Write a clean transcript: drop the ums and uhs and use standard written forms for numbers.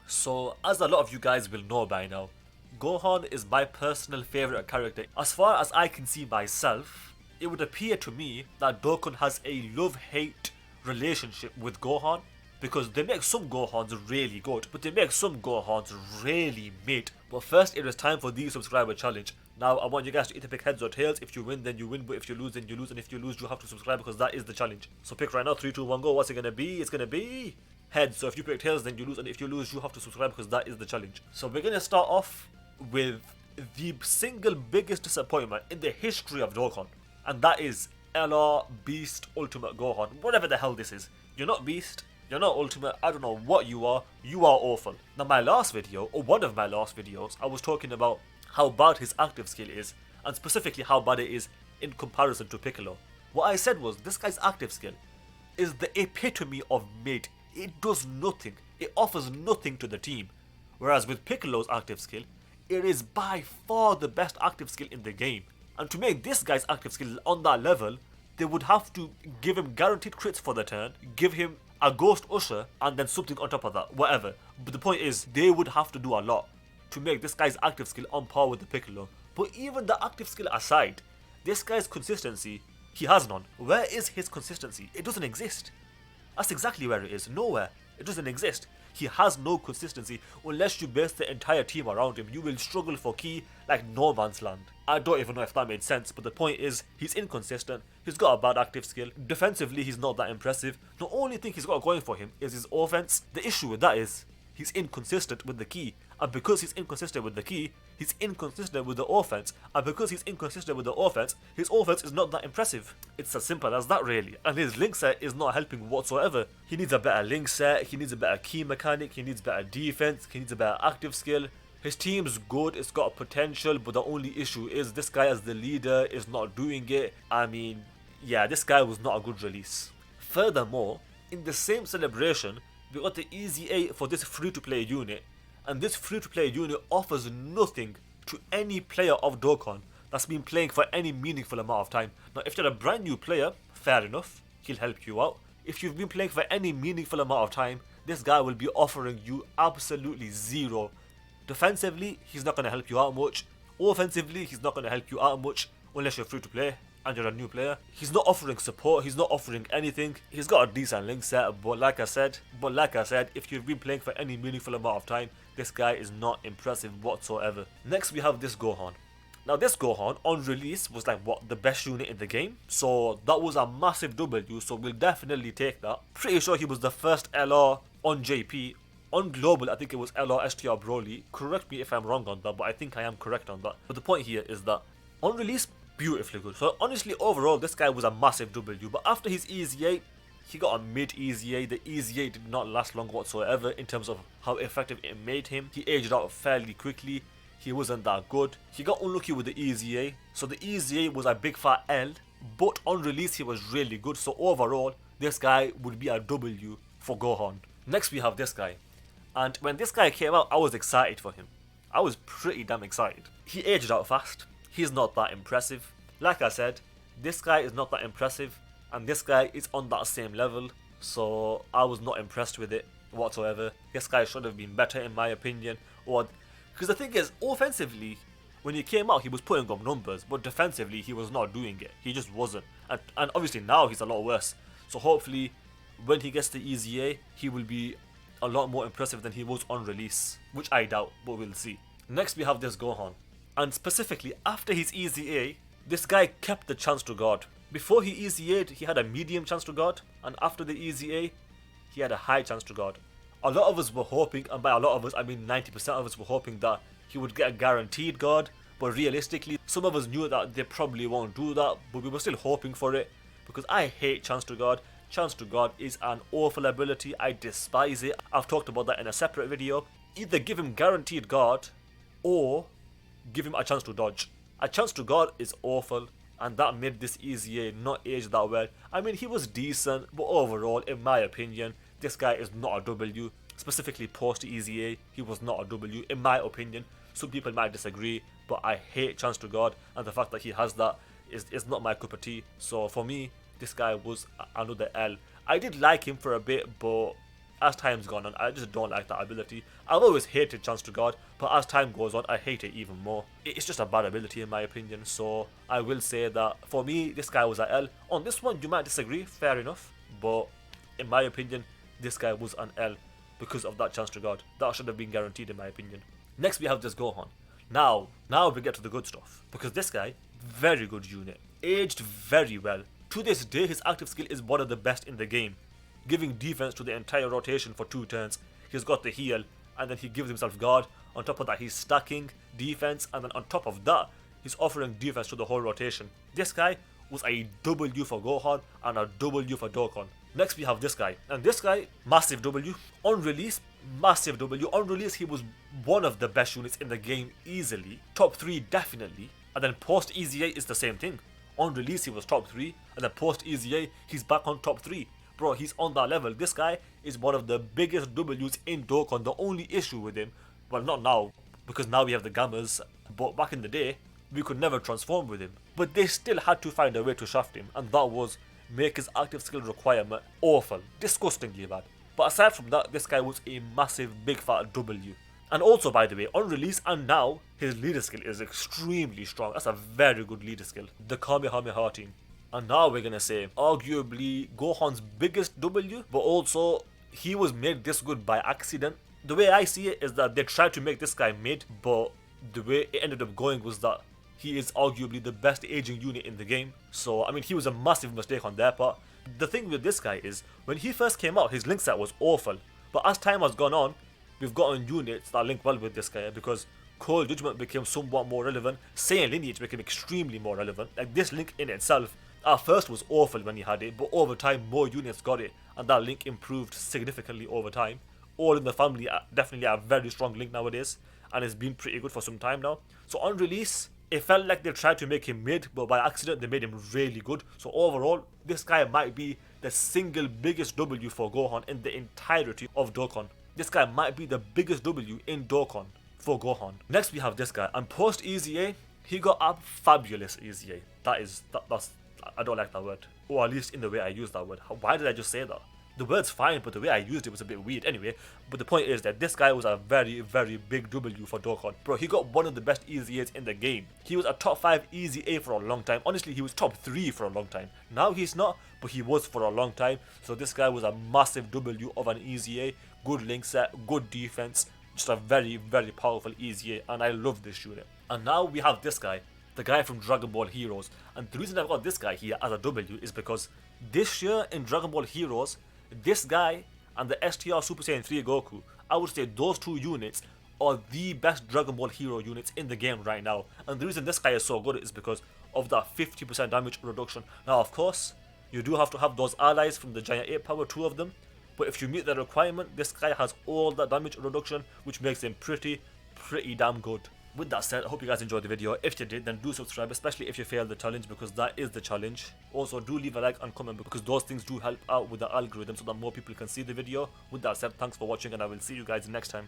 So, as a lot of you guys will know by now, Gohan is my personal favourite character. As far as I can see myself, it would appear to me that Dokkan has a love-hate relationship with Gohan, because they make some Gohans really good, but they make some Gohans really mid. But first, it is time for the subscriber challenge. Now, I want you guys to either pick heads or tails. If you win, then you win, but if you lose, then you lose, and if you lose, you have to subscribe, because that is the challenge. So pick right now, 3, 2, 1, go. What's it gonna be? It's gonna be heads. So if you pick tails, then you lose, and if you lose, you have to subscribe, because that is the challenge. So we're gonna start off with the single biggest disappointment in the history of Dokkan, and that is LR Beast Ultimate Gohan. Whatever the hell this is. You're not Beast, you're not Ultimate, I don't know what you are awful. Now my last video, or one of my last videos, I was talking about how bad his active skill is, and specifically how bad it is in comparison to Piccolo. What I said was, this guy's active skill is the epitome of mid. It does nothing, it offers nothing to the team. Whereas with Piccolo's active skill, it is by far the best active skill in the game. And to make this guy's active skill on that level, they would have to give him guaranteed crits for the turn, give him a Ghost Usher, and then something on top of that, whatever. But the point is, they would have to do a lot to make this guy's active skill on par with the Piccolo. But even the active skill aside, this guy's consistency, he has none. Where is his consistency? It doesn't exist. That's exactly where it is. Nowhere. It doesn't exist. He has no consistency. Unless you base the entire team around him, you will struggle for ki like no man's land. I don't even know if that made sense, but the point is, he's inconsistent, he's got a bad active skill, defensively he's not that impressive. The only thing he's got going for him is his offense. The issue with that is, he's inconsistent with the ki, and because he's inconsistent with the ki, he's inconsistent with the offense, and because he's inconsistent with the offense, his offense is not that impressive. It's as simple as that really, and his link set is not helping whatsoever. He needs a better link set, he needs a better key mechanic, he needs better defense, he needs a better active skill. His team's good, it's got potential, but the only issue is this guy as the leader is not doing it. I mean, yeah, this guy was not a good release. Furthermore, in the same celebration, we got the Easy 8 for this free-to-play unit, and this free-to-play unit offers nothing to any player of Dokkan that's been playing for any meaningful amount of time. Now, if you're a brand new player, fair enough, he'll help you out. If you've been playing for any meaningful amount of time, this guy will be offering you absolutely zero. Defensively, he's not going to help you out much. Offensively, he's not going to help you out much unless you're free to play and you're a new player. He's not offering support, he's not offering anything. He's got a decent link set, but like I said, if you've been playing for any meaningful amount of time, this guy is not impressive whatsoever. Next we have this Gohan. Now this Gohan on release was like what, the best unit in the game, so that was a massive W, so we'll definitely take that. Pretty sure he was the first LR on JP. On global, I think it was LR STR Broly. Correct me if I'm wrong on that, but I think I am correct on that. But the point here is that on release, beautifully good. So honestly, overall, this guy was a massive W. But after his Easy 8, he got a mid Easy 8. The Easy 8 did not last long whatsoever in terms of how effective it made him. He aged out fairly quickly. He wasn't that good. He got unlucky with the Easy 8. So the Easy 8 was a big fat L. But on release, he was really good. So overall, this guy would be a W for Gohan. Next, we have this guy. And when this guy came out, I was excited for him. I was pretty damn excited. He aged out fast. He's not that impressive. Like I said, this guy is not that impressive. And this guy is on that same level. So I was not impressed with it whatsoever. This guy should have been better in my opinion. Because the thing is, offensively, when he came out, he was putting up numbers. But defensively, he was not doing it. He just wasn't. And obviously now he's a lot worse. So hopefully, when he gets the Easy A, he will be a lot more impressive than he was on release, which I doubt, but we'll see. Next we have this Gohan, and specifically after his Easy A, this guy kept the chance to guard. Before he Easy A'd, he had a medium chance to guard, and after the Easy A, he had a high chance to guard. A lot of us were hoping, and by a lot of us I mean 90% of us were hoping that he would get a guaranteed guard, but realistically some of us knew that they probably won't do that, but we were still hoping for it, because I hate chance to guard. Chance to guard is an awful ability, I despise it. I've talked about that in a separate video. Either give him guaranteed guard, or give him a chance to dodge. A chance to guard is awful, and that made this Easy A not age that well. I mean, he was decent, but overall, in my opinion, this guy is not a W. Specifically post Easy A, he was not a W, in my opinion. Some people might disagree, but I hate chance to guard, and the fact that he has that is not my cup of tea. So for me, this guy was another L. I did like him for a bit, but as time's gone on, I just don't like that ability. I've always hated Chance to God, but as time goes on, I hate it even more. It's just a bad ability in my opinion, so I will say that for me, this guy was an L. On this one, you might disagree, fair enough, but in my opinion, this guy was an L because of that Chance to God. That should have been guaranteed in my opinion. Next, we have this Gohan. Now we get to the good stuff, because this guy, very good unit, aged very well. To this day, his active skill is one of the best in the game, giving defense to the entire rotation for 2 turns. He's got the heal, and then he gives himself guard. On top of that, he's stacking defense, and then on top of that, he's offering defense to the whole rotation. This guy was a W for Gohan and a W for Dokkan. Next, we have this guy, and this guy, massive W. On release, massive W. On release, he was one of the best units in the game easily. Top 3 definitely. And then post EZA is the same thing. On release, he was top 3, and then post EZA, he's back on top 3. Bro, he's on that level. This guy is one of the biggest W's in Dokkan. The only issue with him, well, not now, because now we have the Gammas, but back in the day, we could never transform with him. But they still had to find a way to shaft him, and that was make his active skill requirement awful, disgustingly bad. But aside from that, this guy was a massive, big fat W. And also, by the way, on release and now, his leader skill is extremely strong. That's a very good leader skill. The Kamehameha team. And now we're gonna say, arguably, Gohan's biggest W, but also, he was made this good by accident. The way I see it is that they tried to make this guy mid, but the way it ended up going was that he is arguably the best aging unit in the game. So, I mean, he was a massive mistake on their part. The thing with this guy is, when he first came out, his link set was awful. But as time has gone on, we've gotten units that link well with this guy, because Cold Judgment became somewhat more relevant, Saiyan Lineage became extremely more relevant. Like, this link in itself, at first was awful when he had it, but over time more units got it, and that link improved significantly over time. All in the Family definitely a very strong link nowadays, and it's been pretty good for some time now. So on release, it felt like they tried to make him mid, but by accident they made him really good. So overall, this guy might be the single biggest W for Gohan in the entirety of Dokkan. This guy might be the biggest W in Dokkan for Gohan. Next we have this guy, and post EZA, he got a fabulous EZA. That's I don't like that word, or at least in the way I use that word. Why did I just say that? The word's fine, but the way I used it was a bit weird anyway. But the point is that this guy was a very, very big W for Dokkan. Bro, he got one of the best EZAs in the game. He was a top 5 EZA for a long time. Honestly, he was top 3 for a long time. Now he's not, but he was for a long time. So this guy was a massive W of an EZA. Good link set, good defense. Just a very, very powerful EZA, and I love this unit. And now we have this guy, the guy from Dragon Ball Heroes. And the reason I've got this guy here as a W is because this year in Dragon Ball Heroes, this guy and the STR Super Saiyan 3 Goku, I would say those 2 units are the best Dragon Ball Hero units in the game right now. And the reason this guy is so good is because of that 50% damage reduction. Now of course, you do have to have those allies from the Giant 8 power, 2 of them. But if you meet the requirement, this guy has all that damage reduction, which makes him pretty damn good. With that said, I hope you guys enjoyed the video. If you did, then do subscribe, especially if you failed the challenge, because that is the challenge. Also, do leave a like and comment, because those things do help out with the algorithm so that more people can see the video. With that said, thanks for watching, and I will see you guys next time.